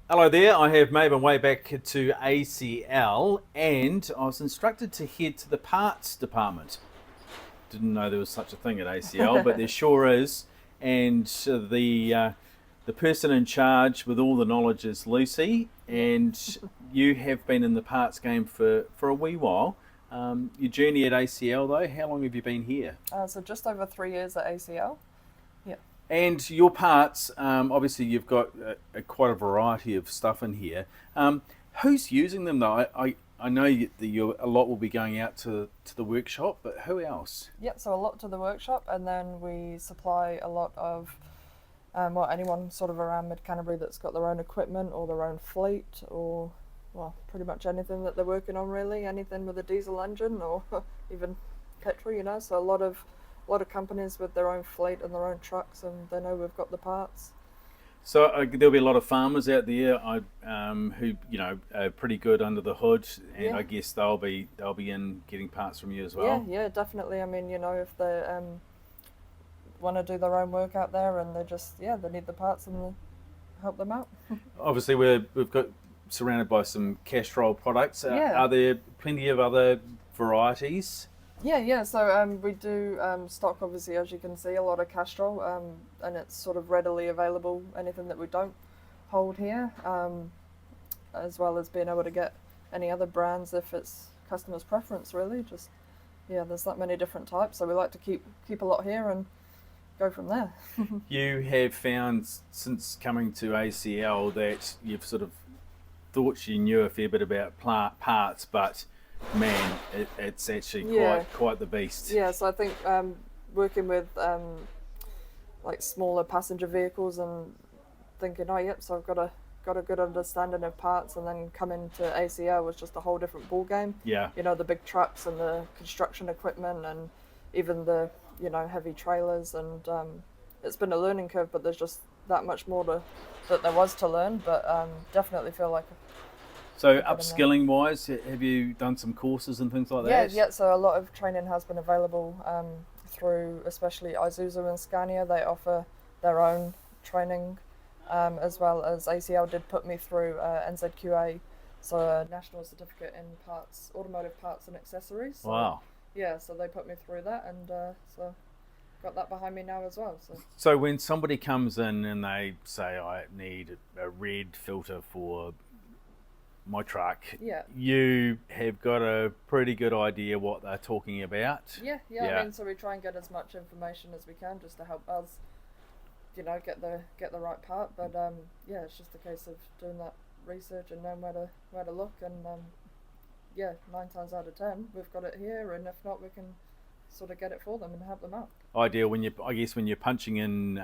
Hello there, I have made my way back to ACL and I was instructed to head to the parts department. Didn't know there was such a thing at ACL, but there sure is. And the person in charge with all the knowledge is Lucy, Yep. and you have been in the parts game for a wee while. Your journey at ACL though, how long have you been here? So just over 3 years at ACL. Yeah. And your parts, obviously, you've got quite a variety of stuff in here. Who's using them though? I know a lot will be going out to the workshop, but who else? Yep. So a lot to the workshop, and then we supply a lot of anyone sort of around Mid Canterbury that's got their own equipment or their own fleet, or well, pretty much anything that they're working on really, anything with a diesel engine or even petrol. So a lot of companies with their own fleet and their own trucks, and they know we've got the parts. So there'll be a lot of farmers out there who are pretty good under the hood, and Yeah. I guess they'll be in getting parts from you as Yeah, well. yeah, definitely. I mean, if they want to do their own work out there and they need the parts and we'll help them out. Obviously, we've got surrounded by some Castrol products. Yeah. Are there plenty of other varieties? Yeah. So we do stock, obviously, as you can see, a lot of Castrol, and it's sort of readily available. Anything that we don't hold here, as well as being able to get any other brands if it's customers' preference. Really, just yeah, there's that many different types. So we like to keep a lot here and go from there. You have found since coming to ACL that you've sort of thought you knew a fair bit about parts, but man, it's actually Yeah. quite the beast. Yeah, so I think working with like smaller passenger vehicles and thinking, oh, yep, so I've got a good understanding of parts, and then coming to ACL was just a whole different ball game. Yeah, The big trucks and the construction equipment, and even the heavy trailers, and it's been a learning curve, but there's just that much more that there was to learn. But definitely feel like so I've got in there. upskilling wise, have you done some courses and things like Yeah, that? yeah. So a lot of training has been available through, especially Isuzu and Scania. They offer their own training, as well as ACL did put me through NZQA, so a national certificate in parts, automotive parts and accessories. So Wow. yeah, so they put me through that, and so got that behind me now as well. So So when somebody comes in and they say I need a red filter for my truck, yeah, you have got a pretty good idea what they're talking about. yeah. I Yeah. mean, so we try and get as much information as we can just to help us, get the right part. But yeah, it's just a case of doing that research and knowing where to look. And yeah, 9 times out of 10, we've got it here, and if not, we can sort of get it for them and help them out. Ideal when I guess when you're punching in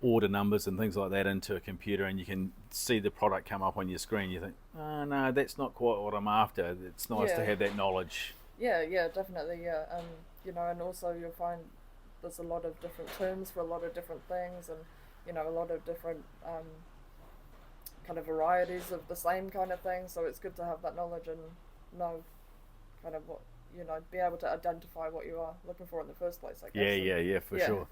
order numbers and things like that into a computer and you can see the product come up on your screen, you think, oh no, that's not quite what I'm after. It's nice to Yeah, have that knowledge. yeah, definitely, yeah. And also you'll find there's a lot of different terms for a lot of different things, and a lot of different kind of varieties of the same kind of thing. So it's good to have that knowledge and know kind of what be able to identify what you are looking for in the first place, I Yeah, guess. And yeah, for yeah, sure.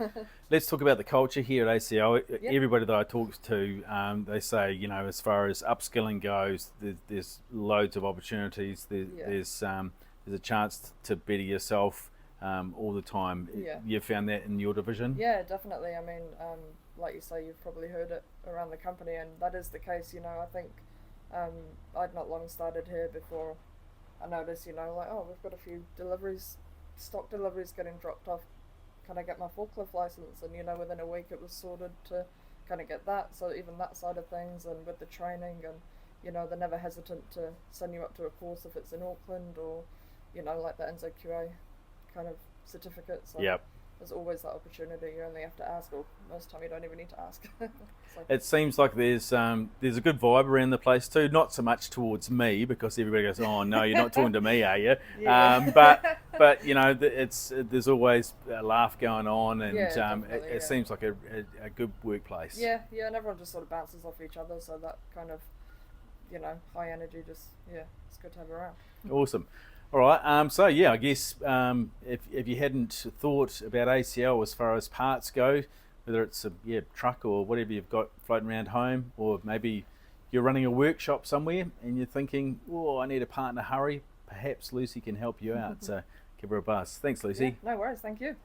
Let's talk about the culture here at ACL. yeah, Everybody that I talk to, they say, as far as upskilling goes, there's loads of opportunities. yeah, There's a chance to better yourself all the time. yeah. You found that in your division? Yeah, definitely. I mean, like you say, you've probably heard it around the company, and that is the case. I think um, I'd not long started here before I noticed, like, oh, we've got a few deliveries, stock deliveries getting dropped off. Can I get my forklift license? And, within a week it was sorted to kind of get that. So even that side of things, and with the training, and, they're never hesitant to send you up to a course if it's in Auckland, or, like the NZQA kind of certificate. So Yep. there's always that opportunity. You only have to ask, or most of the time you don't even need to ask. So, It seems like there's a good vibe around the place too. Not so much towards me because everybody goes, "Oh no, you're not talking to me, are you?" yeah. But it's there's always a laugh going on, and Yeah, it, definitely, it yeah. seems like a good workplace. Yeah, and everyone just sort of bounces off each other, so that kind of, high energy, just, yeah, it's good to have around. Awesome. All right. So yeah, I guess if you hadn't thought about ACL as far as parts go, whether it's a truck or whatever you've got floating around home, or maybe you're running a workshop somewhere and you're thinking, oh, I need a partner, hurry, perhaps Lucy can help you out. So give her a buzz. Thanks, Lucy. Yeah, no worries, thank you.